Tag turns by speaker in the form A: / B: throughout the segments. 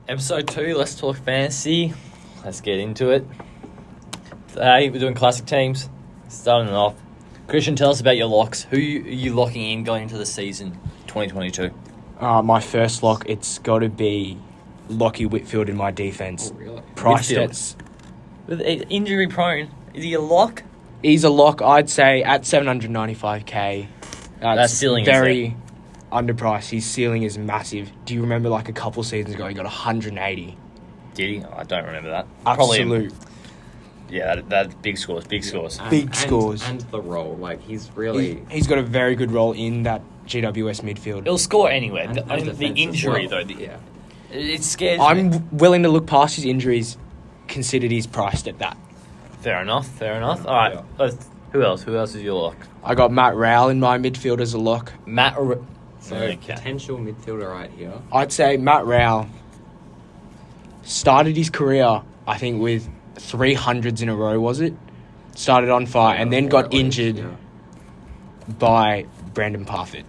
A: Episode 2, let's talk fantasy. Let's get into it. Today, we're doing classic teams. Starting off. Christian, tell us about your locks. Who are you locking in going into the season 2022?
B: My first lock, it's got to be Lockie Whitfield in my defence.
C: Oh, really?
B: Price
A: Whitfield.
B: stats.
A: With injury prone, is he a lock?
B: He's a lock, I'd say, at 795k.
A: That's ceiling,
B: very underpriced. His ceiling is massive. Do you remember like a couple seasons ago he got 180?
A: Did he? I don't remember that.
B: Absolute.
A: Yeah, that's big scores. Big scores.
B: Big scores.
C: And the role. Like, he's really...
B: He's got a very good role in that GWS midfield.
A: He'll score anywhere.
C: And
A: The
C: defense
A: injury,
C: as well.
A: though,
C: Yeah.
A: it scares me.
B: I'm willing to look past his injuries, considered he's priced at that.
A: Fair enough. All right.
C: Yeah.
A: Who else? Who else is your lock?
B: I got Matt Rowell in my midfield as a lock.
C: So,
A: Okay.
C: potential midfielder right here.
B: I'd say Matt Rowell started his career, I think, with 300s in a row, was it? Started on fire and then got injured by Brandon Parfitt,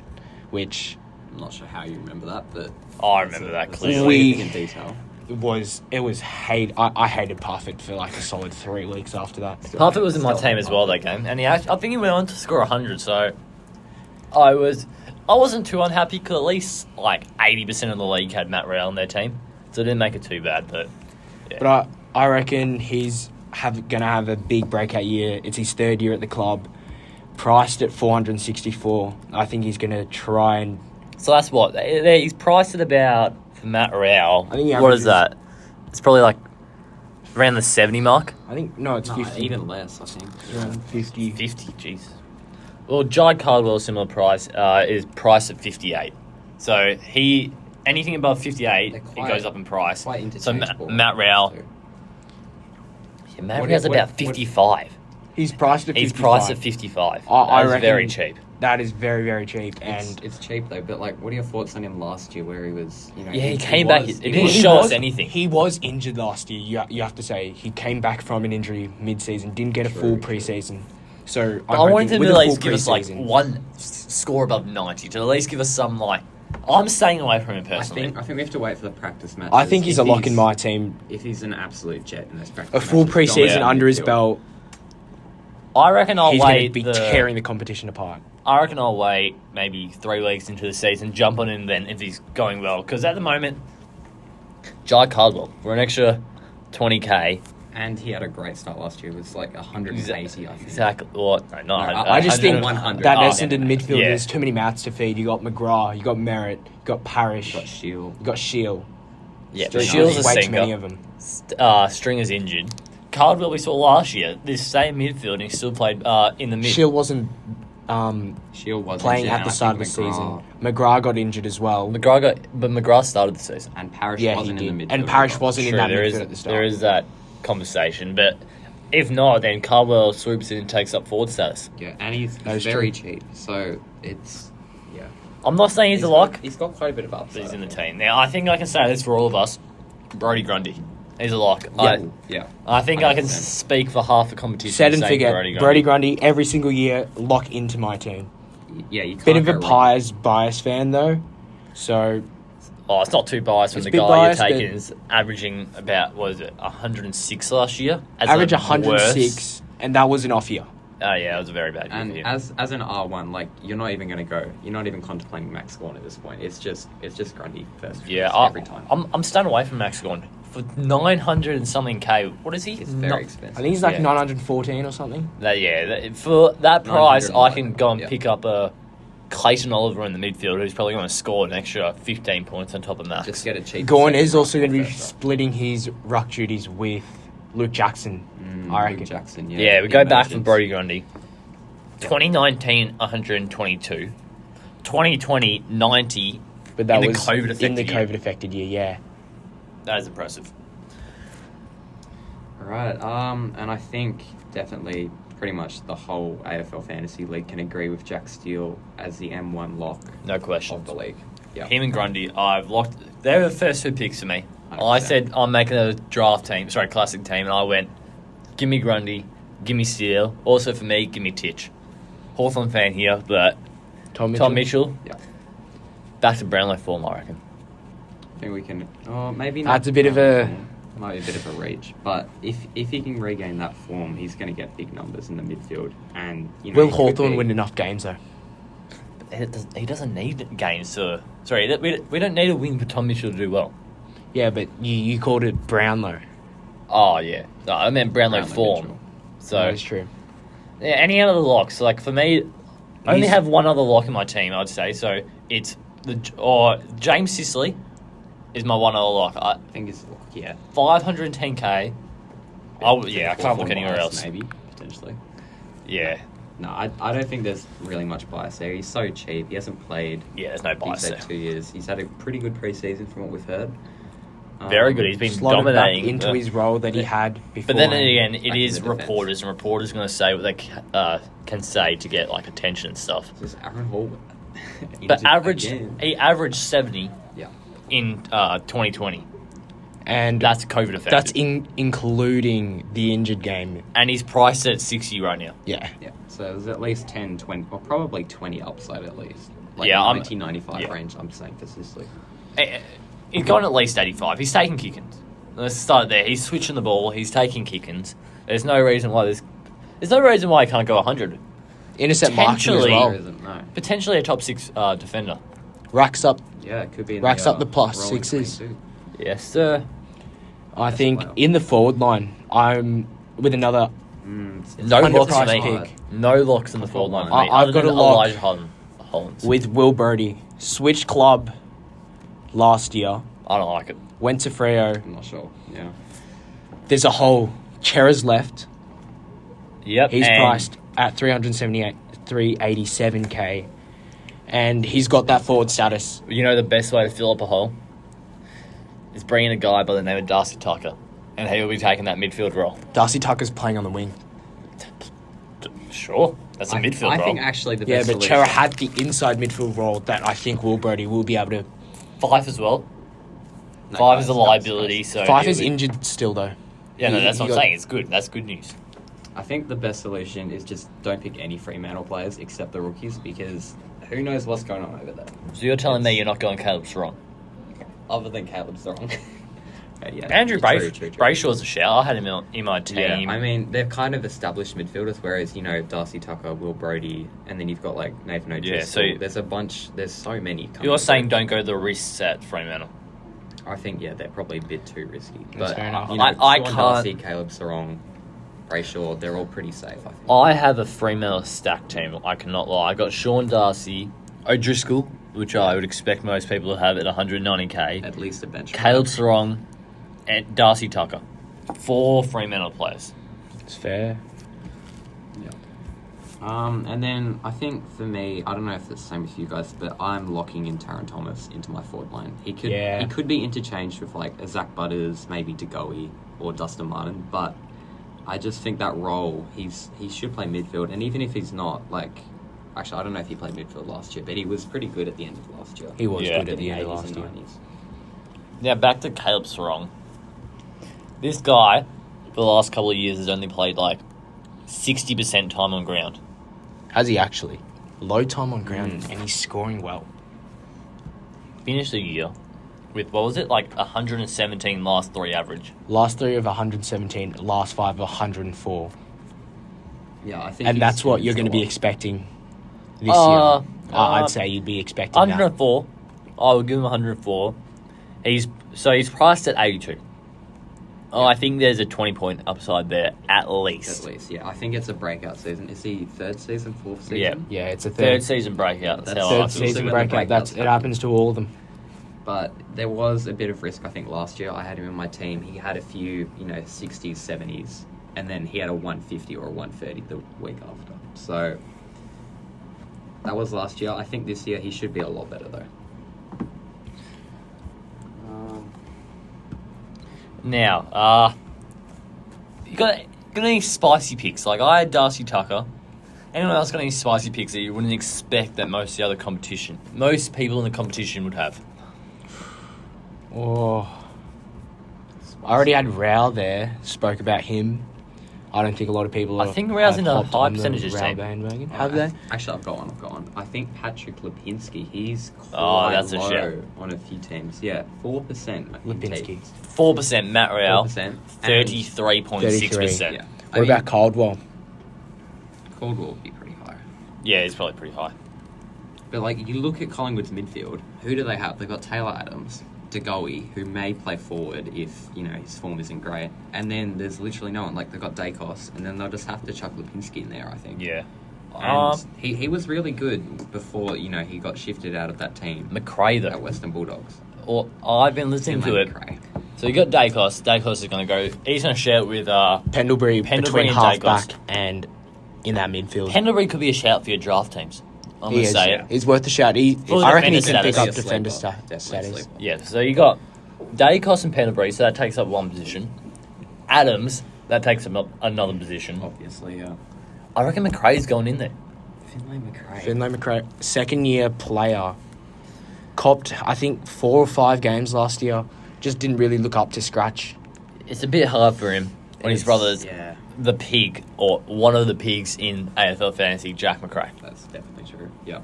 B: which
C: I'm not sure how you remember that, but...
A: I remember that
C: that's
A: clearly.
C: a significant detail.
B: I hated Parfitt for like a solid 3 weeks after that.
A: Parfitt was in my team as well that game, and I think he went on to score 100. So I wasn't too unhappy because at least like 80% of the league had Matt Rowell on their team, so it didn't make it too bad. But yeah.
B: But I reckon he's gonna have a big breakout year. It's his 3rd year at the club, priced at 464. I think he's gonna try and.
A: So that's what he's priced at about for Matt Rowell.
B: I think he
A: what is
B: averages-
A: that? It's probably like around the 70 mark.
B: I think no, it's 50.
C: Even less, I think.
B: Around 50.
A: 50, jeez. Well, Jide Cardwell, similar price, is priced at 58. So anything above 58,
C: They're
A: it
C: quite-
A: goes up in price.
C: Quite
A: So
C: interchangeable.
A: Matt Rowell,
C: So,
A: yeah, Matt
C: What-
A: Rowell's
C: what-
A: about
C: what-
A: 55.
B: He's priced at 55.
A: He's priced at 55.
B: I
A: That's
B: reckon
A: very cheap.
B: That is very, very cheap. And
C: it's cheap, though, but, like, what are your thoughts on him last year where he was, you know...
A: Yeah, he came back.
C: was-
A: It
C: he
A: didn't
C: was-
A: show us anything.
B: He was injured last year. You have to say he came back from an injury mid-season, didn't get a full
C: True.
B: preseason. So
A: I wanted him
B: with
A: to
B: a
A: at
B: full
A: least give us like
B: preseason-
A: one score above 90 to at least give us some like. I'm staying away from him
C: I
A: personally.
C: think we have to wait for the practice matches.
B: I think he's
C: If
B: a lock in my team.
C: If he's an absolute jet in this practice
B: A full
C: matches,
B: preseason
C: dominant
B: under his
C: midfield.
B: belt,
A: I reckon I'll
B: he's going to
A: wait.
B: be tearing the competition apart.
A: I reckon I'll wait maybe 3 weeks into the season, jump on him then if he's going well. Because at the moment, Jai Cardwell for an extra 20k.
C: And he had a great start last year. It was like 180, I think.
A: Exactly. What? No,
B: I just think
C: 100.
B: that
C: Oh,
B: Essendon midfield,
A: yeah.
B: there's too many mouths to feed. You got McGrath, you got Merritt, you got Parrish,
C: Got Shield.
B: you got Shield.
A: Yeah,
C: String-
A: Shields a
B: way too many
A: sinker.
B: of them.
A: Stringer's injured. Cardwell we saw last year. This same midfield, and he still played in the mid.
B: Shield wasn't
C: Shield was
B: playing
C: injured,
B: at
C: and
B: the
C: I
B: start of the
C: think
B: season. McGrath got injured as well.
A: McGrath started the season.
C: And Parrish
B: Yeah, he
C: wasn't in the
B: did.
C: midfield.
B: And Parrish
C: as well.
B: wasn't in
A: True,
B: that
A: there
B: midfield
A: is
B: at the start.
A: there is that conversation, but if not, then Cardwell swoops in and takes up forward status.
C: Yeah, and he's
B: That is
C: very
B: true.
C: cheap. So it's... Yeah.
A: I'm not saying he's a lock,
C: He's got quite a bit of
A: but
C: upside.
A: he's in the team. Now, I think I can say this for all of us. Brody Grundy. He's a lock.
C: Yeah.
A: I think I can
C: 100%.
A: speak for half the competition.
B: Set and
A: saying
B: forget.
A: Grundy.
B: Brody Grundy, every single year, lock into my team.
C: Yeah, you can't
B: Bit of
C: go
B: a
C: wrong.
B: bias fan, though. So,
A: Oh, it's not too biased when
B: It's
A: the
B: a bit
A: guy
B: biased,
A: you're taking
B: but-
A: is averaging about, 106 last year? As
B: average
A: a
B: 106, and that was an off year.
A: worst. Oh, yeah, it was a very bad year.
C: And
A: for him.
C: as an R1, like, you're not even going to go. You're not even contemplating Max Gorn at this point. It's just Grundy first.
A: Yeah,
C: every time.
A: I'm staying away from Max Gorn. For 900 and something K, what is he?
C: It's very expensive.
B: I think he's like
A: Yeah.
B: 914 or something.
A: For that price, I can
C: 911,
A: go and
C: yeah.
A: pick up a Clayton Oliver in the midfield who's probably going to score an extra 15 points on top of Max.
C: Just get a cheap...
B: Gorn
C: second
B: is also going to be
C: first round.
B: splitting his ruck duties with Luke Jackson, I reckon.
C: Luke Jackson, yeah.
A: Yeah, we go back from
C: emergence.
A: Brody Grundy. 2019, 122. 2020, 90.
B: But that
A: In the
B: was
A: COVID-affected
B: in the
A: year.
B: COVID-affected year, yeah.
A: That is impressive.
C: All right, and I think definitely pretty much the whole AFL Fantasy League can agree with Jack Steele as the M1 lock
A: No question.
C: of the league. Yeah.
A: Him and Grundy, I've locked. They were the first 2 picks for me. I
C: 100%.
A: said I'm making a classic team, and I went, give me Grundy, give me Steele. Also for me, give me Titch. Hawthorn fan here, but
B: Tom
A: Tom Mitchell,
C: Yeah.
A: back to Brownlow form, I reckon.
C: I think we can. Oh, maybe not.
B: That's a bit of a.
C: Might be a bit of a reach, but if he can regain that form, he's going to get big numbers in the midfield. And
B: Will
C: he could
B: Hawthorn
C: be-
B: win enough games though?
A: He doesn't need games to. Sorry, we don't need a win for Tom Mitchell to do well.
B: Yeah, but you called it Brownlow.
A: Oh yeah, no, I meant Brownlow
C: Brownlow
A: form.
C: Mitchell.
A: So
B: That is true.
A: yeah, any other locks? Like for me, I only
B: He's-
A: have one other lock in my team. I'd say so. It's James Sicily is my one other lock.
C: I think it's
A: 510k. Oh yeah, I can't look
C: Or
A: anywhere
C: bias,
A: else.
C: Maybe potentially.
A: Yeah,
C: No, I don't think there's really much bias there. He's so cheap. He hasn't played.
A: yeah. There's no
C: He's
A: bias
C: had
A: there.
C: 2 years. He's had a pretty good preseason from what we've heard.
A: Very good. He's been
B: Slotted
A: dominating
B: back into
A: but-
B: his role that he had before.
A: But then again, it
C: Back in
A: is
C: the defence.
A: reporters, and reporters are going to say what they can say to get like attention and stuff.
C: This is Aaron Hall.
A: But
C: injured again.
A: he averaged 70
C: Yeah.
A: in 2020.
B: and
A: That's COVID affected.
B: that's including the injured game.
A: And he's priced at 60 right now.
B: Yeah.
C: Yeah. So there's at least 10, 20, or probably 20 upside at least. Like
A: Yeah, I'm-
C: 1995
A: yeah.
C: range, I'm saying for Sicily.
A: He's gone at least 85. He's taking kick-ins. Let's start there. He's switching the ball. He's taking kick-ins. There's no reason why he can't go 100.
B: Intercept marking as
A: Potentially-
B: well.
C: There isn't, no.
A: Potentially a top 6 defender.
B: Racks up.
C: Yeah, it could be. In
B: Racks
C: the,
B: up the plus
C: rolling
B: sixes.
C: 22.
A: Yes, sir.
B: I
C: Yes,
B: think
C: wow.
B: in the forward line, I'm with another.
C: It's
A: No
B: Under
A: locks for
B: price
A: me.
B: pick.
A: No locks in the forward line.
B: I-
A: mate,
B: I've
A: other
B: got
A: than
B: a lock.
A: Elijah Hollins.
B: With Will Brody. Switched club last year.
A: I don't like it.
B: Went to Freo.
C: I'm not sure. Yeah.
B: There's a hole. Chera's left.
A: Yep.
B: He's
A: and
B: priced at 387k. And he's got that forward status.
A: You know the best way to fill up a hole is bringing a guy by the name of Darcy Tucker, and he will be taking that midfield role.
B: Darcy Tucker's playing on the wing.
A: Sure, that's a midfield
C: I
A: role.
C: think actually the
B: Yeah,
C: best
B: but
C: solution-
B: Chera had the inside midfield role that I think Will Brody will be able to.
A: Fife as well.
C: No,
A: Five is a
C: guys,
A: liability,
C: guys.
A: so
B: Fife
A: he'll
B: is
A: be-
B: injured still, though.
A: Yeah, no,
B: He-
A: that's
B: he
A: what I'm
B: got-
A: saying. It's good. That's good news.
C: I think the best solution is just don't pick any Fremantle players except the rookies because who knows what's going on over there.
A: So you're telling me you're not going Caleb Strong?
C: Other than Caleb Strong. Yeah,
A: Andrew
C: true.
A: Brayshaw's a shout. I had him in my team.
C: Yeah, I mean, they're kind of established midfielders, whereas, Darcy Tucker, Will Brody, and then you've got, like, Nathan O'Driscoll.
A: Yeah, so-
C: there's a bunch, there's so many coming
A: You're saying
C: through.
A: don't go the risks at Fremantle.
C: I think, yeah, they're probably a bit too risky.
B: That's
C: But,
B: fair enough.
A: I
C: Sean
A: can't-
C: Darcy, Caleb Sarong, Brayshaw, they're all pretty safe, I think.
A: I have a Fremantle stack team. I cannot lie. I got Sean Darcy, O'Driscoll, which I would expect most people to have at 190k.
C: At least a bench.
A: Caleb Sarong, and Darcy Tucker. 4 Fremantle players.
B: It's fair.
C: And then I think for me, I don't know if it's the same with you guys, but I'm locking in Taron Thomas into my forward line. He could be interchanged with like a Zach Butters, maybe DeGoey or Dustin Martin, but I just think that role he should play midfield, and even if he's not, like, actually I don't know if he played midfield last year, but he was pretty good at the end of last year.
B: He was
A: Yeah.
B: good at the end of
C: 80s
B: last
C: and
B: year.
C: 90s.
A: Now back to Caleb Sarong. This guy, for the last couple of years, has only played like 60% time on ground.
B: Has he actually? Low time on ground,
C: Mm.
B: and he's scoring well.
A: Finished the year with, what was it, like 117 last 3 average.
B: Last 3 of 117, last 5 of 104.
C: Yeah, I think
B: And that's what you're going to be expecting this year. I'd say you'd be expecting that.
A: 104. I would give him 104. He's priced at 82. Oh, I think there's a 20-point upside there at least.
C: At least, yeah. I think it's a breakout season. Is he third season, fourth season?
A: Yeah.
B: Yeah, it's a
A: Third
B: third
A: season breakout. That's
C: That's
A: how I
B: third
A: feel.
B: season
C: when the
B: breakout. That's
C: breakouts
B: it happens to all of them.
C: But there was a bit of risk, I think, last year. I had him in my team. He had a few, 60s, 70s, and then he had a 150 or a 130 the week after. So that was last year. I think this year he should be a lot better, though.
A: Now, you got any spicy picks? Like, I had Darcy Tucker. Anyone else got any spicy picks that you wouldn't expect that most people in the competition would have?
B: Oh, I already had Rao there. Spoke about him. I don't think a lot of people.
A: I think Rao's in a
B: hopped
A: high
B: on the
A: percentages
B: Rao
A: team.
B: bandwagon.
C: Oh,
B: Have they?
C: Actually, I've got one. I think Patrick Lipinski, he's
A: Oh,
C: quite
A: that's a
C: low
A: shout.
C: on a few teams. Yeah, 4%.
B: Lipinski.
A: 4% Matt Rao.
C: 4%.
A: 33.6%.
C: Yeah.
B: What about Caldwell?
C: Caldwell would be pretty high.
A: Yeah, he's probably pretty high.
C: But, like, you look at Collingwood's midfield, who do they have? They've got Taylor Adams, DeGoey, who may play forward if, his form isn't great. And then there's literally no one. Like, they've got Dacos, and then they'll just have to chuck Lipinski in there, I think.
A: Yeah.
C: And he was really good before, he got shifted out of that team
A: McRae, though.
C: at Western Bulldogs.
A: Well, I've been listening to it.
C: McRae.
A: So you got Dacos. Dacos is going to go. He's going to share it with
B: Pendlebury between
A: and
B: halfback
A: Dacos.
B: and in that midfield.
A: Pendlebury could be a shout for your draft teams. I'm going
B: He
A: to
B: is.
A: say it.
B: He's worth a shout.
A: Full
B: I reckon he
A: defender
B: can pick
A: status.
B: up defender
C: Definitely
B: status.
C: sleeper.
A: Yeah, so you got Dacos and Pendlebury, so that takes up one position. Adams, that takes up another position.
C: Obviously, yeah.
A: I reckon McRae's going in there.
B: Finlay McRae, second year player, copped I think 4 or 5 games last year. Just didn't really look up to scratch.
A: It's a bit hard for him when his brother's
C: Yeah,
A: the pig, or one of the pigs in AFL Fantasy, Jack McRae.
C: that's definitely true. Yeah.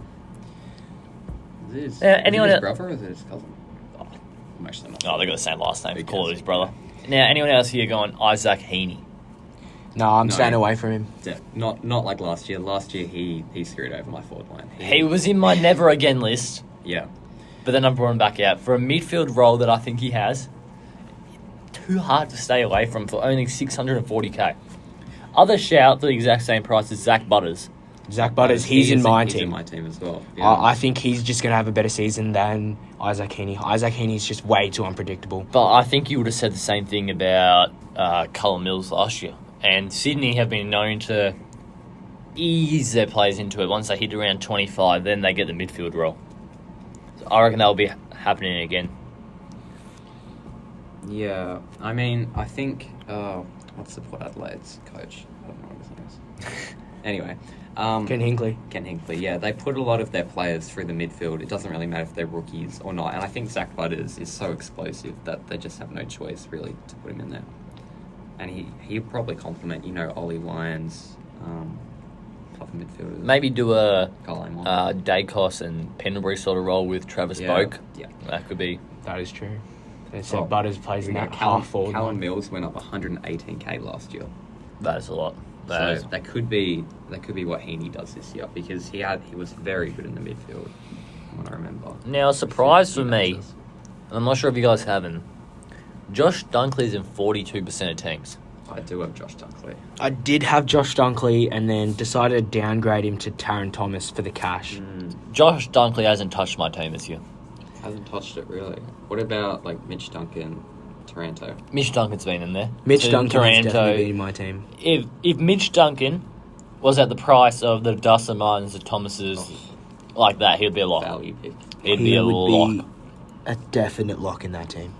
C: Is
A: anyone
C: his
A: else-
C: brother or is it his cousin?
A: Oh.
C: I'm actually not.
A: Oh, they got the same last name.
C: Who
A: Call it
C: cares?
A: his brother. Now, anyone else here going Isaac Heaney?
B: No, I'm
C: No.
B: staying away from him.
C: Not like last year. Last year he screwed over my forward line.
A: He was in my never again list,
C: Yeah.
A: but then I brought him back out for a midfield role that I think he has. Too hard to stay away from for only 640k. Other shout for the exact same price as Zach Butters.
B: Zach Butters, he's in my
C: He's in
B: team.
C: my team as well. Yeah.
B: I think he's just going to have a better season than Isaac Heaney. Isaac Heaney's just way too unpredictable.
A: But I think you would have said the same thing about Cullen Mills last year. And Sydney have been known to ease their players into it. Once they hit around 25, then they get the midfield role. So I reckon that'll be happening again.
C: Yeah. I mean, I think what's the Port Adelaide's coach? I don't know what his name is. Anyway.
B: Ken Hinkley.
C: Ken Hinkley, yeah. They put a lot of their players through the midfield. It doesn't really matter if they're rookies or not. And I think Zach Butters is so explosive that they just have no choice, really, to put him in there. And he'll probably complement, Ollie Lyons, other midfielders.
A: Maybe do a
C: Carl Amon.
A: Dacos and Pendlebury sort of role with Travis Boak.
C: Yeah.
A: That could be.
B: That is true. They said
C: Oh,
B: Butters plays in that
C: Callum
B: half forward line.
C: Mills went up 118k last year.
A: That is a lot. That is.
C: So that could be what Heaney does this year because he was very good in the midfield. From what I remember.
A: Now, a surprise for
C: Few
A: me,
C: matches.
A: and I'm not sure if you guys haven't, Josh Dunkley's in 42% of teams.
C: I do have Josh Dunkley.
B: I did have Josh Dunkley and then decided to downgrade him to Taron Thomas for the cash.
A: Josh Dunkley hasn't touched my team this year.
C: Hasn't touched it really. What about like Mitch Duncan, Taranto?
A: Mitch Duncan's been in there.
B: Mitch
A: So
B: Duncan has
A: Taranto-
B: definitely been in my team.
A: If Mitch Duncan was at the price of the Dustin Martins, the Thomases, like that, he'd be a lock.
C: Value pick.
A: He'd
B: He
A: be a
B: would
A: lock.
B: be a definite lock in that team.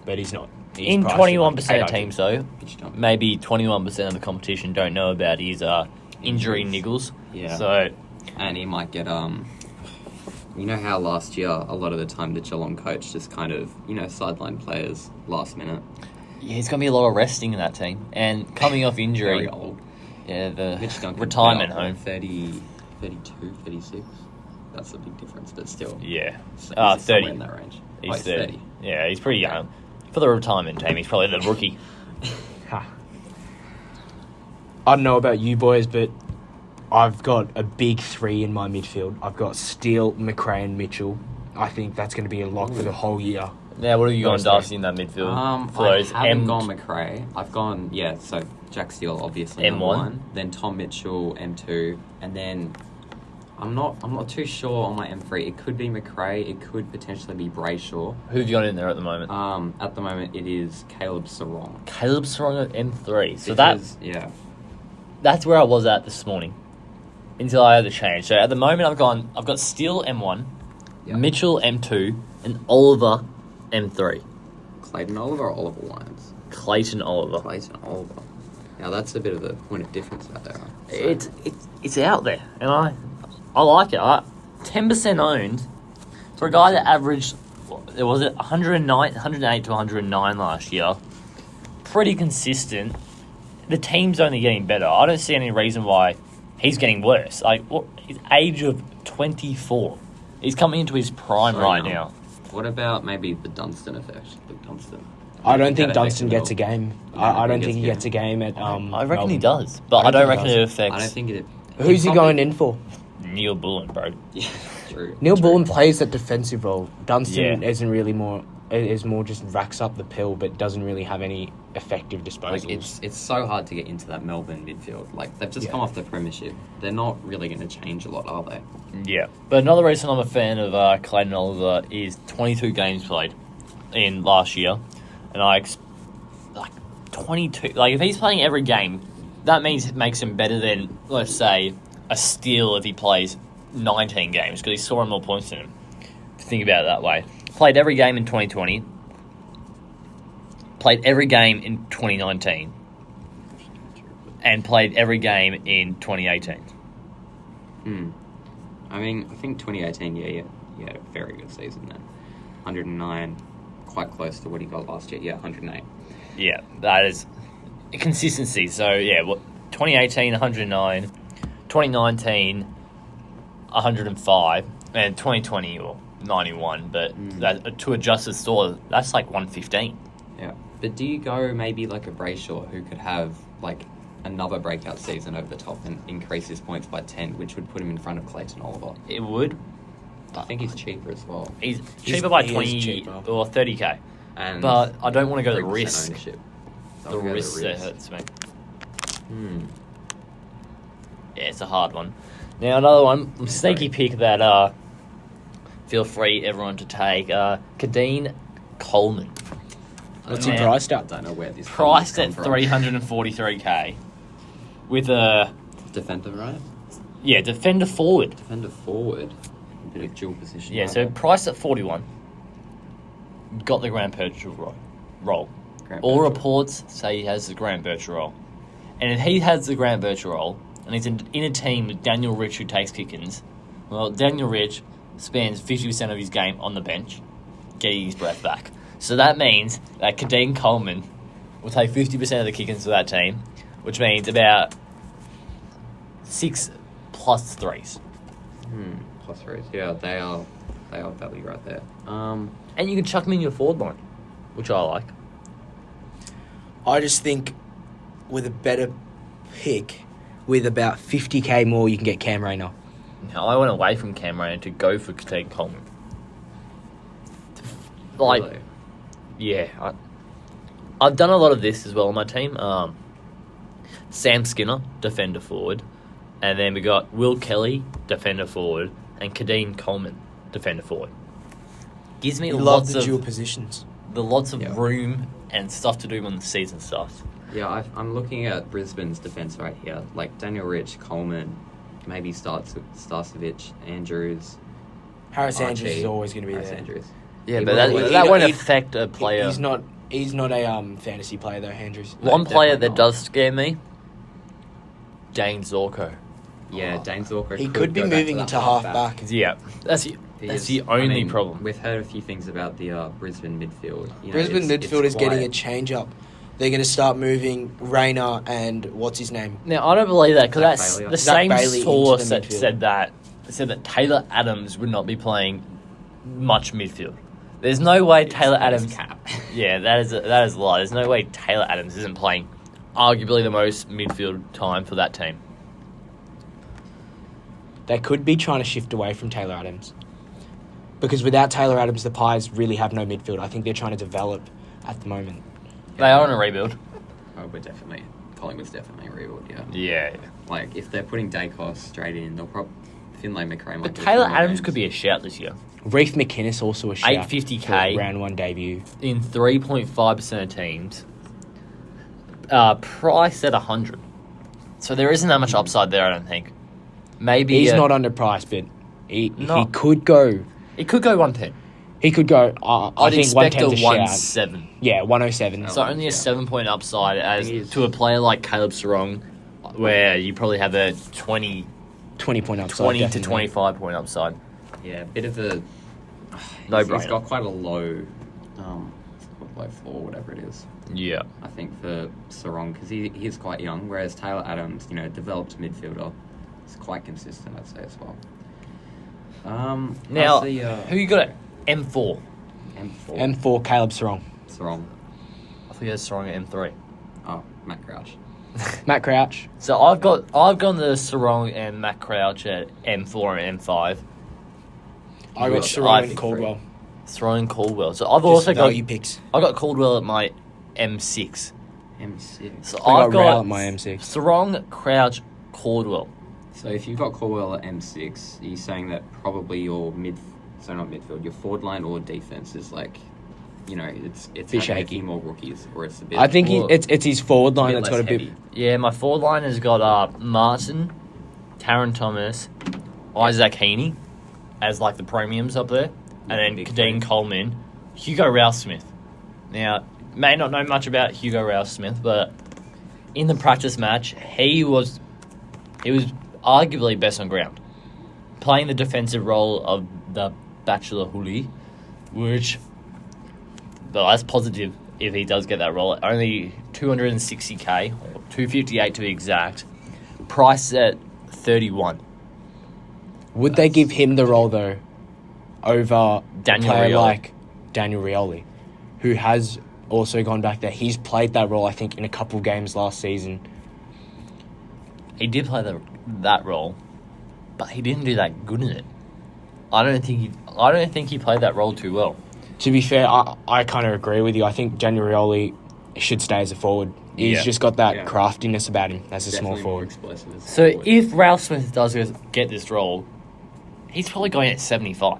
B: But he's not. He's
A: In
B: priced
A: 21%
B: like
A: of teams, though,
C: Mitch Duncan.
A: maybe 21% of the competition don't know about his injury niggles.
C: Yeah.
A: So,
C: And he might get You know how last year a lot of the time the Geelong coach just kind of sideline players last minute.
A: yeah, he's going to be a lot of resting in that team. And coming off injury,
C: Very old.
A: yeah, the
C: Mitch Duncan
A: retirement
C: about,
A: home.
C: 30, 32, 36. That's a big difference, but still.
A: Yeah.
C: He's
A: 30.
C: somewhere in that range.
A: He's 30. Yeah, he's pretty young. For the retirement team, he's probably the rookie.
B: Ha. I don't know about you boys, but I've got a big 3 in my midfield. I've got Steele, McRae, and Mitchell. I think that's going to be a lock for the whole year.
A: Now, what have you got,
B: Nice,
A: Darcy, in that midfield? For
C: I
A: those
C: haven't gone McRae. I've gone, so Jack Steele, obviously, number
A: M1.
C: 1. Then Tom Mitchell, M2. And then I'm not too sure on my M3. It could be McRae. It could potentially be Brayshaw.
A: Who have you got in there at the moment?
C: At the moment, it is Caleb Sarong.
A: Caleb Sarong at M3. So
C: Because,
A: that's where I was at this morning until I had the change. So at the moment, I've got Steele M1,
C: Yeah.
A: Mitchell M2, and Oliver M3.
C: Clayton Oliver or Oliver Lyons?
A: Clayton Oliver.
C: Clayton Oliver. Now, that's a bit of a point of difference out there.
A: It's out there, and I like it. 10% owned for a guy that averaged, was it 108 to 109 last year. Pretty consistent. the team's only getting better. I don't see any reason why he's getting worse. Like, what? His age of 24. He's coming into his prime now.
C: What about maybe the Dunstan effect? Luke Dunstan.
B: I don't think Dunstan gets a game. I don't think he gets a game at
A: I reckon he
B: Melbourne.
A: does, but I don't reckon it affects.
C: I don't think it.
B: Who's he going in for?
A: Neil Bullen, bro.
C: Yeah, true.
B: Neil
C: True.
B: Bullen plays that defensive role. Dunstan
A: Yeah.
B: isn't really more. Is more just racks up the pill, but doesn't really have any effective disposals.
C: Like it's so hard to get into that Melbourne midfield. Like they've just come off the premiership. They're not really going to change a lot, are they?
A: Yeah, but another reason I'm a fan of Clayton Oliver is 22 games played in last year, and like 22. Like if he's playing every game, that means it makes him better than, let's say, a Steele if he plays 19 games because he scoring more points than him. Think about it that way. Played every game in 2020. Played every game in 2019. And played every game in 2018.
C: I mean, I think 2018, yeah, a very good season then. 109, quite close to what he got last year. Yeah, 108.
A: Yeah, that is consistency. So, yeah, 2018, 109. 2019, 105. And 2020, 91, but that, to adjust the score, that's like 115.
C: Yeah, but do you go maybe like a Brayshaw who could have like another breakout season over the top and increase his points by 10, which would put him in front of Clayton Oliver?
A: It would.
C: I think he's cheaper as well.
A: He's cheaper by
B: he is
A: 20
B: cheaper.
A: or 30k.
C: And
A: But I don't want to go the
C: 3%
A: risk.
C: ownership.
A: The
C: Don't go
A: risk that hurts me. Yeah, it's a hard one. Now another one, sneaky pick that feel free everyone to take. Kadeen Coleman.
B: What's he
A: Man,
B: priced
C: I
B: at?
C: don't know where this
A: Priced
C: come
A: at
C: from.
A: 343k. With a
C: Defender, right?
A: defender forward.
C: Defender forward. A bit of dual position.
A: Yeah,
C: right
A: so
C: there.
A: priced at 41. Got the Graham Birchall role.
C: Grant
A: All
C: Birchall.
A: reports say he has the Graham Birchall role. And if he has the Graham Birchall role, and he's in a team with Daniel Rich who takes kick-ins, well, Daniel Rich spends 50% of his game on the bench, getting his breath back. So that means that Kadeen Coleman will take 50% of the kick-ins for that team, which means about 6 plus 3s.
C: Plus threes. Yeah, they are value right there.
A: And you can chuck him in your forward line, which I like.
B: I just think with a better pick, with about 50k more, you can get Cam Rayner.
A: Now, I went away from Cam Rayner to go for Kadeen Coleman. Like,
C: Really?
A: yeah, I've done a lot of this as well on my team. Sam Skinner, defender forward. And then we got Will Kelly, defender forward. And Kadeen Coleman, defender forward. Gives me
B: You love
A: lots
B: the
A: of
B: dual positions.
C: Yeah.
A: room and stuff to do when the season starts.
C: Yeah, I'm looking at Brisbane's defence right here. Like Daniel Rich, Coleman, maybe Starcevich, Andrews.
B: Harris
C: Archie,
B: Andrews is always going to be
C: Harris
B: there.
C: Andrews.
A: Yeah,
C: He
A: but
C: will-
A: that,
C: he-
A: that won't
B: he-
A: affect a player.
B: He's not a fantasy player though, Andrews.
C: No,
A: One player
C: definitely
A: that
C: not.
A: does scare me, Dane Zorko.
C: Yeah, Dane Zorko.
B: He could be
C: go back
B: moving
C: to
B: into
C: that
B: half-back.
A: Yeah, that's the only problem.
C: We've heard a few things about the Brisbane midfield. You know,
B: Brisbane
C: it's
B: midfield is getting a
C: quiet.
B: change up. They're going to start moving Rayner and what's his name?
A: Now I don't believe that because
C: Zach
A: that's
C: Bailey.
A: the
B: Zach
A: same
B: Bailey into
A: source
B: the
A: that
B: midfield.
A: said that Taylor Adams would not be playing much midfield. There's no way Taylor
C: That is
A: Adams.
C: cap.
A: Yeah, that is a lie. There's no way Taylor Adams isn't playing arguably the most midfield time for that team.
B: They could be trying to shift away from Taylor Adams. Because without Taylor Adams, the Pies really have no midfield. I think they're trying to develop at the moment.
A: They are in a rebuild.
C: Oh, we're definitely. Collingwood's definitely a rebuild, yeah.
A: Yeah.
C: Like, if they're putting Dacos straight in, they'll probably. Finlay McRae might
A: But
C: do
A: Taylor
C: some more
A: Adams
C: games.
A: could be a shout this year.
B: Reef McInnes also a shout.
A: 850K.
B: for round one debut.
A: In 3.5% of teams, priced at 100. So there isn't that much upside there, I don't think. Maybe
B: He's not underpriced, but he
A: No.
B: could go.
A: It could go 110.
B: He could go. I
A: I'd
B: think
A: expect a
B: 110's a shout.
A: 1.7.
B: Yeah, 107.
A: So only a 7-point upside as
C: Thing is-
A: to a player like Caleb Sarong, where you probably have a 20
B: 20-point upside.
A: 20 to
B: definitely.
A: 25 point upside.
C: Yeah, a bit of a.
A: No
C: He's
A: brainer.
C: got quite a low. or low floor, whatever it is.
A: Yeah.
C: I think for Sarong, because he's quite young, whereas Taylor Adams, developed midfielder, is quite consistent, I'd say, as well.
A: Now,
C: I see,
A: who you got at M4?
C: M4.
B: M4, Caleb Sarong.
C: Sarong.
A: I thought you had Sarong at M3.
C: Oh, Matt Crouch.
B: Matt Crouch.
A: So I've gone the Sarong and Matt Crouch at M4 and M5.
B: I
A: You
B: got
A: got
B: Sarong
A: I-
B: and Caldwell.
A: Sarong and Caldwell. So I've
B: Just
A: also got
B: value picks.
A: I got Caldwell at my M6.
C: M6.
A: So
B: I
A: I've
B: got Rao
A: got
B: at my M6.
A: Sarong, Crouch, Caldwell.
C: So if you've got Caldwell at M6, are you saying that probably your not midfield, your forward line or defense is like, it's
B: Bit
C: having
B: shaky.
C: a few more rookies, or it's a bit.
B: I think
A: Well,
B: it's his forward line
C: bit
B: that's got a
C: less
B: bit.
C: heavy.
A: Yeah, my forward line has got Martin, Taron Thomas, Isaac Heaney as like the premiums up there, and then
C: big
A: Kadeem
C: three.
A: Coleman, Hugo Rouse-Smith. Now, may not know much about Hugo Rouse-Smith, but in the practice match, he was arguably best on ground, playing the defensive role of the Bachelor Huli, which, well, that's positive if he does get that role. Only 260k, or 258 to be exact, priced at 31.
B: Would they give him the role though, over
A: Daniel
B: a player
A: Rioli.
B: like Daniel Rioli, who has also gone back there? He's played that role, I think, in a couple games last season.
A: He did play that role, but he didn't do that good in it. I don't think he played that role too well.
B: To be fair, I kind of agree with you. I think Daniel Rioli should stay as a forward. He's
A: Yeah.
B: just got that
C: Yeah.
B: craftiness about him as a small
C: Definitely more
B: forward.
C: explosive as a
A: So
C: forward.
A: if Ralph Smith does get this role, he's probably going at 75.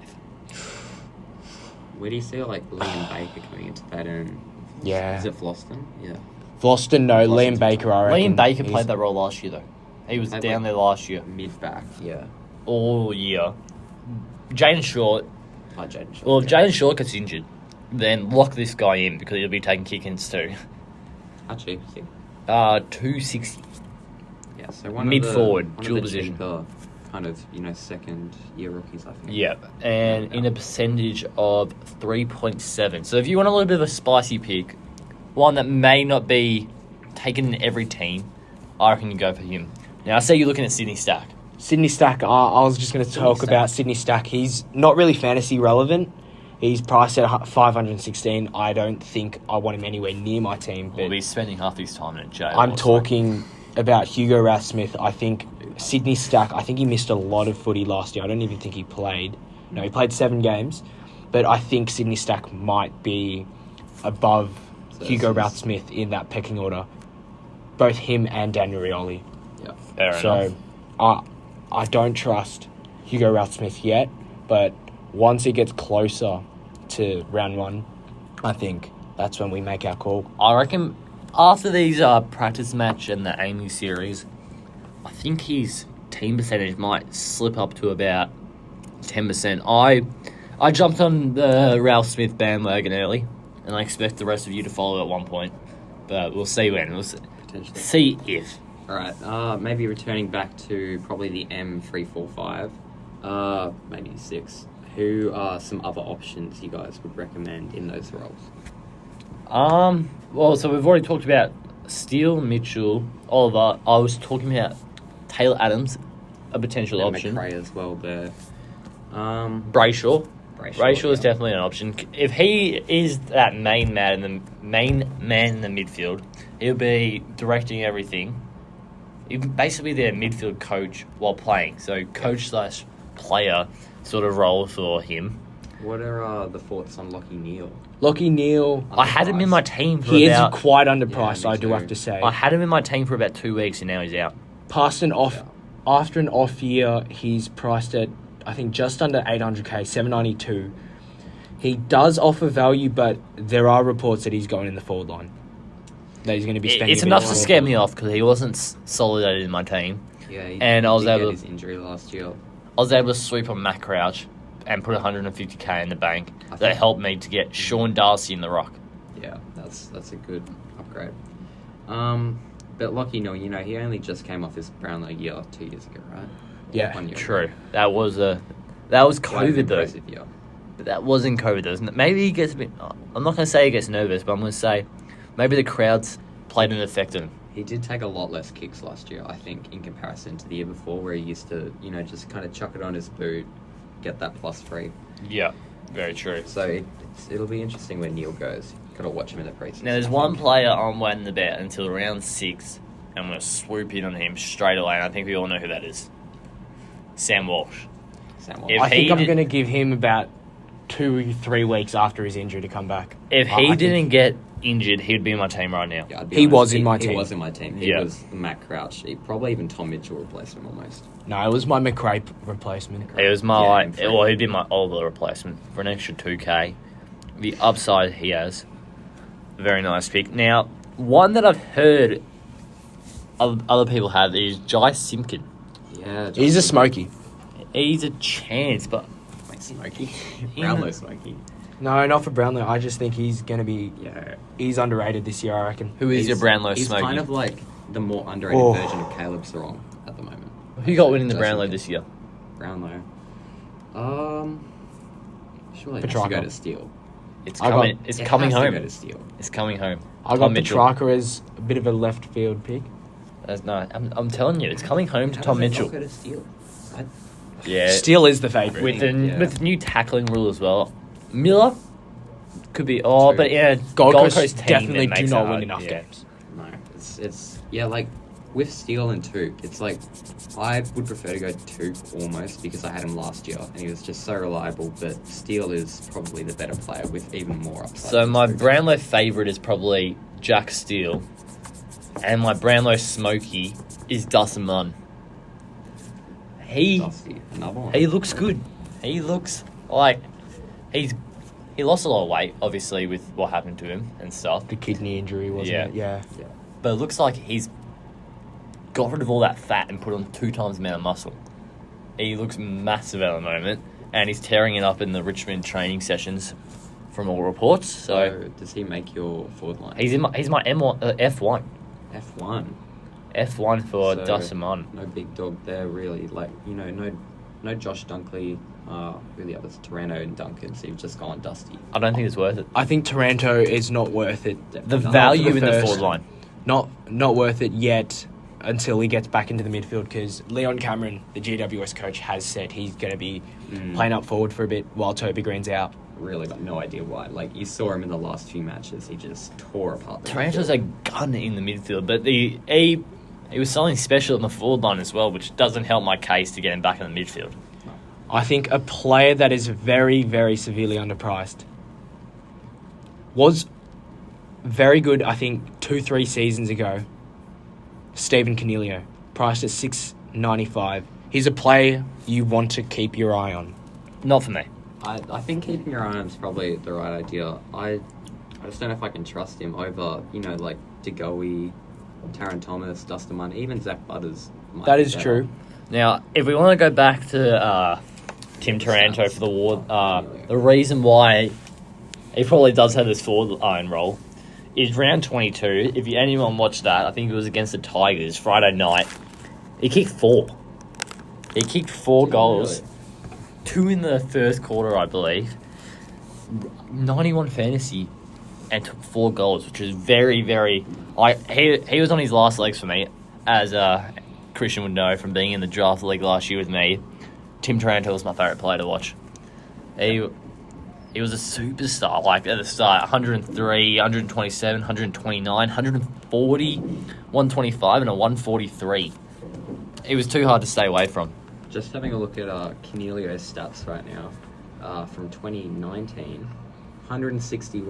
C: Where do you see like Liam Baker coming into that? And
B: Yeah.
C: is it Floston? Yeah.
B: Floston, no.
C: Floston's
B: Liam Baker, I reckon.
A: Liam Baker
B: he's-
A: played that role last year, though. He was
C: Played
A: down
C: like-
A: there last year.
C: Mid back. Yeah.
A: All year. Jaden Short.
C: Jaden Shaw.
A: Well, if
C: yeah.
A: Jaden Short gets injured, then lock this guy in because he'll be taking kick-ins too.
C: How cheap is he?
A: 260.
C: Yeah. So one
A: Mid
C: of the,
A: forward,
C: one
A: dual
C: of the
A: position.
C: cheaper kind of second year rookies, I think.
A: Yeah, and in a percentage of 3.7. So if you want a little bit of a spicy pick, one that may not be taken in every team, I reckon you go for him. Now, I say you're looking at Sydney Stack.
B: Sydney Stack, I was just going to talk
C: Stack.
B: about Sydney Stack. He's not really fantasy relevant. He's priced at 516. I don't think I want him anywhere near my team.
A: We'll
B: But
A: be spending half his time in jail.
B: I'm
A: or
B: talking about Hugo Rouse-Smith. I think Sydney Stack, I think he missed a lot of footy last year. I don't even think he played. No, he played 7 games. But I think Sydney Stack might be above
C: So
B: Hugo
C: this is-
B: Rouse-Smith in that pecking order. Both him and Daniel Rioli.
C: Yeah.
A: Fair
B: So
A: enough.
B: I don't trust Hugo Rouse-Smith yet, but once it gets closer to round 1, I think that's when we make our call.
A: I reckon after these practice match and the Amy series, I think his team percentage might slip up to about 10%. I jumped on the Ralph Smith bandwagon early, and I expect the rest of you to follow at one point. But we'll see when. We'll
C: Potentially.
A: see if.
C: All right. Maybe returning back to probably the M345, maybe 6. Who are some other options you guys would recommend in those roles?
A: Well, so we've already talked about Steele, Mitchell, Oliver. I was talking about Taylor Adams, a potential
C: And
A: option.
C: McRae as well there.
A: Brayshaw. Brayshaw is
C: yeah.
A: definitely an option. If he is that main man in the midfield, he'll be directing everything. He'll basically be their midfield coach while playing. So coach/player sort of role for him.
C: What are the thoughts on Lockie Neal?
B: Lockie Neal,
A: I had him in my team for
B: he is
A: about.
B: quite underpriced,
C: Yeah, me
B: I do
C: too.
B: have to say.
A: I had him in my team for about 2 weeks, and now he's out.
B: Past an off,
C: Yeah.
B: After an off year, he's priced at, I think, just under 800k, 792. He does offer value, but there are reports that he's going in the forward line. That he's going to be spending.
A: It's
B: a bit
A: enough to
B: more.
A: scare me off because he wasn't solidated in my team.
C: Yeah, he
A: And I was
C: did get
A: able-
C: his injury last year.
A: I was able to sweep on Matt Crouch and put 150k in the bank.
C: I
A: That
C: think-
A: helped me to get Sean Darcy in the rock.
C: Yeah, that's a good upgrade. But Lockie Neal, he only just came off his Brownlow year 2 years ago, right?
B: Yeah,
C: 1 year
A: True.
C: ago.
A: That was
C: Quite an
A: COVID though.
C: impressive year.
A: But that wasn't COVID, doesn't it? Maybe he gets a bit... I'm not going to say he gets nervous, but I'm going to say maybe the crowds played an effect on him.
C: He did take a lot less kicks last year, I think, in comparison to the year before, where he used to, just kind of chuck it on his boot, get that +3.
A: Yeah, very true.
C: So it'll be interesting when Neil goes. Got to watch him in the preseason.
A: Now, there's one player I'm waiting the bet until round 6, and I'm going to swoop in on him straight away, and I think we all know who that is. Sam Walsh. If
B: I think
A: he
B: I'm
A: did-
B: going to give him about 2-3 weeks after his injury to come back.
A: If
B: I
A: he
B: think-
A: didn't get injured, he'd be in my team right now.
C: Yeah, I'd be
B: He
C: honest,
B: was in my team.
C: He was in my team. He
A: Yeah.
C: was Matt Crouch. Probably even Tom Mitchell replaced him almost.
B: No, it was my McRae replacement.
A: It was my,
C: Yeah,
A: like,
C: him for-
A: well, he'd be my older replacement for an extra 2K. The upside he has. Very nice pick. Now, one that I've heard other people have is Jai Simpkin.
C: Yeah,
B: He's a smoky.
A: He's a chance, but
C: like Smokey. Brownlow Smokey.
B: No, not for Brownlow. I just think he's going to be...
C: Yeah.
B: He's underrated this year, I reckon.
A: who is your Brownlow
C: He's
A: Smoky?
C: kind of like the more underrated
B: Oh.
C: version of Caleb Sarong at the moment.
A: Who got winning the
C: Jai
A: Brownlow
C: Simpkin.
A: this year?
C: Brownlow. Surely it has to
B: Petrarca.
C: go to Steele.
A: It's
B: I
A: coming.
B: got-
A: It's
C: It
A: coming
C: has to
A: home.
C: go to Steele.
A: It's coming home.
B: I
A: Tom
B: got
A: Mitchell.
B: Petrarca as a bit of a left field pick.
A: No, I'm telling you, it's coming home to
C: How
A: Tom
C: does it
A: Mitchell.
C: not go to Steele?
A: Yeah,
B: Steele is the favourite.
A: with the
C: Yeah.
A: with the new tackling rule as well. Miller could be. Oh,
C: True.
A: but yeah,
B: Gold Coast
A: team
B: definitely
A: that
B: do
A: makes
B: not
A: it
B: win
A: hard.
B: enough
A: Yeah.
B: games.
C: No, it's like with Steele and Took, it's like I would prefer to go Took almost because I had him last year and he was just so reliable. But Steele is probably the better player with even more upside.
A: So
C: than
A: my
C: Took.
A: Brownlow favourite is probably Jack Steele, and my Brownlow Smoky is Dustin Munn. He
C: Dusty, another one.
A: he looks good. He looks like he lost a lot of weight, obviously, with what happened to him and stuff.
B: The kidney injury, wasn't
A: Yeah.
B: it? Yeah.
C: Yeah.
A: But it looks like he's got rid of all that fat and put on 2 times the amount of muscle. He looks massive at the moment, and he's tearing it up in the Richmond training sessions, from all reports. So
C: does he make your forward line?
A: he's my F1
C: F1.
A: F1 for
C: So,
A: Dustin Munn.
C: No big dog there, really. Like, no Josh Dunkley. Who are the others? Taranto and Duncan. So you've just gone Dusty.
A: I don't think it's worth it.
B: I think Taranto is not worth it.
A: The
C: Definitely not.
A: value
B: for the
A: in the
B: first.
A: forward line.
B: Not worth it yet until he gets back into the midfield because Leon Cameron, the GWS coach, has said he's going to be playing up forward for a bit while Toby Green's out.
C: Really got no idea why. Like, you saw him in the last few matches. He just tore apart the
A: Taranto's
C: midfield.
A: a gun in the midfield, but he was something special in the forward line as well, which doesn't help my case to get him back in the midfield.
B: I think a player that is very, very severely underpriced was very good, I think, 2-3 seasons ago. Stephen Canelio, priced at $6.95. He's a player you want to keep your eye on.
A: Not for me.
C: I think keeping your eye on is probably the right idea. I just don't know if I can trust him over, like DeGoey, Taron Thomas, Dustin Munn, even Zach Butters. might
B: That
C: be
B: is
C: better.
B: true.
A: Now, if we want to go back to Tim Taranto for the ward, the reason why he probably does have this forward line role is round 22. If anyone watched that, I think it was against the Tigers Friday night. He kicked 4. He kicked 4 goals,
C: Really?
A: 2 in the first quarter, I believe. 91 fantasy, and took 4 goals, which is very, very. He was on his last legs for me, as Christian would know from being in the draft league last year with me. Tim Taranto was my favourite player to watch. He was a superstar, like at the start, 103, 127, 129, 140, 125, and a 143. He was too hard to stay away from.
C: Just having a look at Canelio's stats right now from 2019. 161,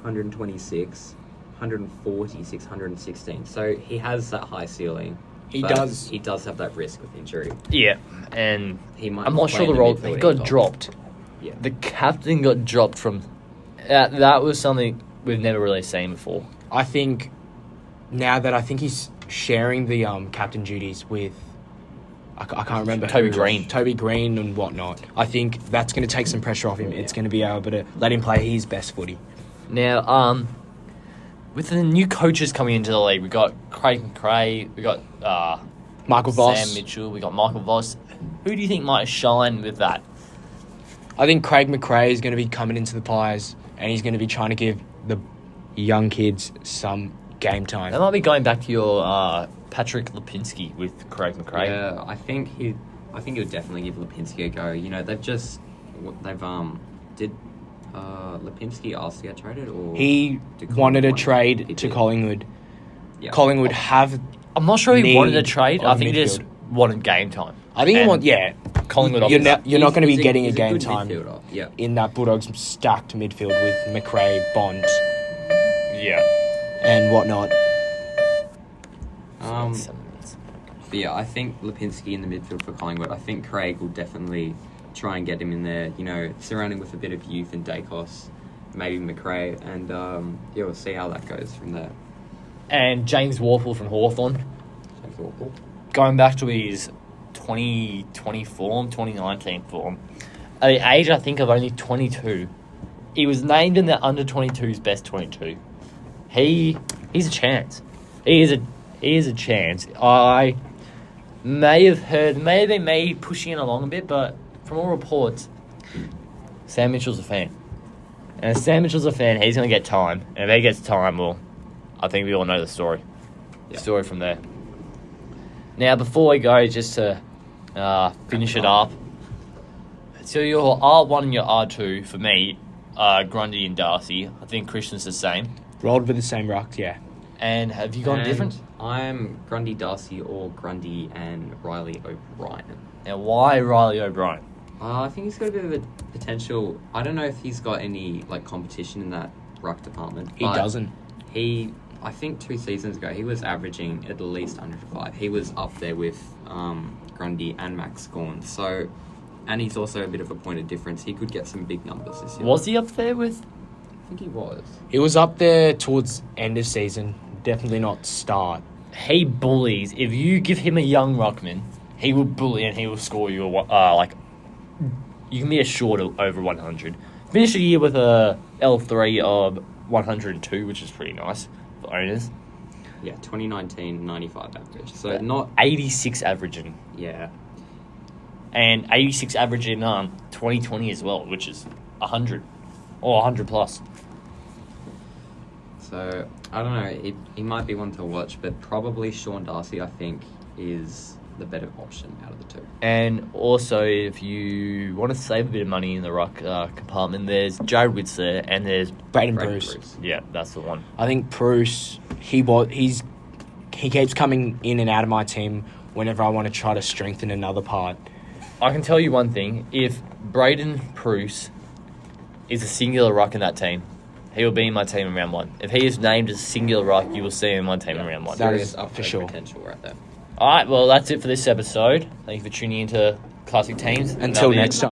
C: 126, 146, 116. So he has that high ceiling.
B: He
C: but
B: does.
C: He does have that risk with injury.
A: Yeah, and
C: He might
A: I'm
C: not
A: not
C: play
A: sure
C: in
A: the role.
C: midfield
A: He got
C: either.
A: dropped.
C: Yeah.
A: The captain got dropped from. That was something we've never really seen before.
B: I think now that I think he's sharing the captain duties with, I can't remember
A: Toby
B: who.
A: Green.
B: Toby Green and whatnot. I think that's going to take some pressure off him. It's going to be able to let him play his best footy.
A: Now, with the new coaches coming into the league, we got Craig McRae, we got
B: Michael Voss.
A: Sam Mitchell, we got Michael Voss. Who do you think might shine with that?
B: I think Craig McRae is going to be coming into the Pies, and he's going to be trying to give the young kids some game time.
A: That might be going back to your Patrick Lipinski with Craig McRae.
C: Yeah, I think he'll definitely give Lipinski a go. You know, did Lipinski ask to get traded, or
B: He wanted a trade to Collingwood.
C: Yeah.
B: Collingwood have.
A: I'm not sure he
B: need
A: wanted a trade. I
B: on
A: think he just
B: midfield.
A: wanted game time.
B: I think he
A: And
B: want. Yeah,
A: Collingwood
B: You're
A: obviously-
B: not going to be
C: He's
B: getting a
C: he's
B: game
C: good
B: time
C: midfielder. Yeah.
B: in that Bulldogs stacked midfield with McRae, Bond,
A: Yeah.
B: and whatnot.
C: But yeah, I think Lipinski in the midfield for Collingwood. I think Craig will definitely try and get him in there. You know, surrounding with a bit of youth and Dacos, maybe McRae, and yeah, we'll see how that goes from there.
A: And James Warple from Hawthorn,
C: James Orwell.
A: going back to his 2020 form, 2019 form, at the age, I think, of only 22, he was named in the under-22's best 22. He's a chance. He is a chance. I may have heard, maybe me pushing it along a bit, but from all reports, Sam Mitchell's a fan. And if Sam Mitchell's a fan, he's going to get time. And if he gets time, well, I think we all know the story.
C: Yeah.
A: Story from there. Now, before we go, just to finish it up. So your R1 and your R2, for me, Grundy and Darcy. I think Christian's the same.
B: Rolled with the same rucks, yeah.
A: And have you gone
C: And
A: different?
C: I'm Grundy Darcy or Grundy and Riley O'Brien.
A: Now, why Riley O'Brien?
C: I think he's got a bit of a potential. I don't know if he's got any like competition in that ruck department.
B: He
C: but
B: doesn't.
C: I think 2 seasons ago, he was averaging at least 105. He was up there with Grundy and Max Gawn. So, and he's also a bit of a point of difference. He could get some big numbers this year.
A: Was he up there with?
C: I think he was.
B: He was up there towards end of season. Definitely not start.
A: He bullies. If you give him a young ruckman, he will bully and he will score you like. You can be assured of over 100. Finish the year with a L3 of 102, which is pretty nice for owners.
C: Yeah, 2019, 95 average. So not
A: 86 averaging.
C: yeah.
A: And 86 average in 2020 as well, which is 100 or 100 plus.
C: So I don't know. He might be one to watch, but probably Sean Darcy, I think, is the better option out of the two.
A: And also, if you want to save a bit of money in the ruck compartment, there's Jared Witts there, and there's
B: Braden
C: Braden
B: Bruce.
A: yeah, that's the one.
B: I think Bruce, he keeps coming in and out of my team whenever I want to try to strengthen another part.
A: I can tell you one thing: if Braden Bruce is a singular ruck in that team, he will be in my team in round 1. If he is named as a singular ruck, you will see him in my team in round 1.
B: That
C: Serious
B: is
C: upgrade
B: for sure.
C: potential right there.
A: All right, well, that's it for this episode. Thank you for tuning into Classic Teams.
B: Until next time.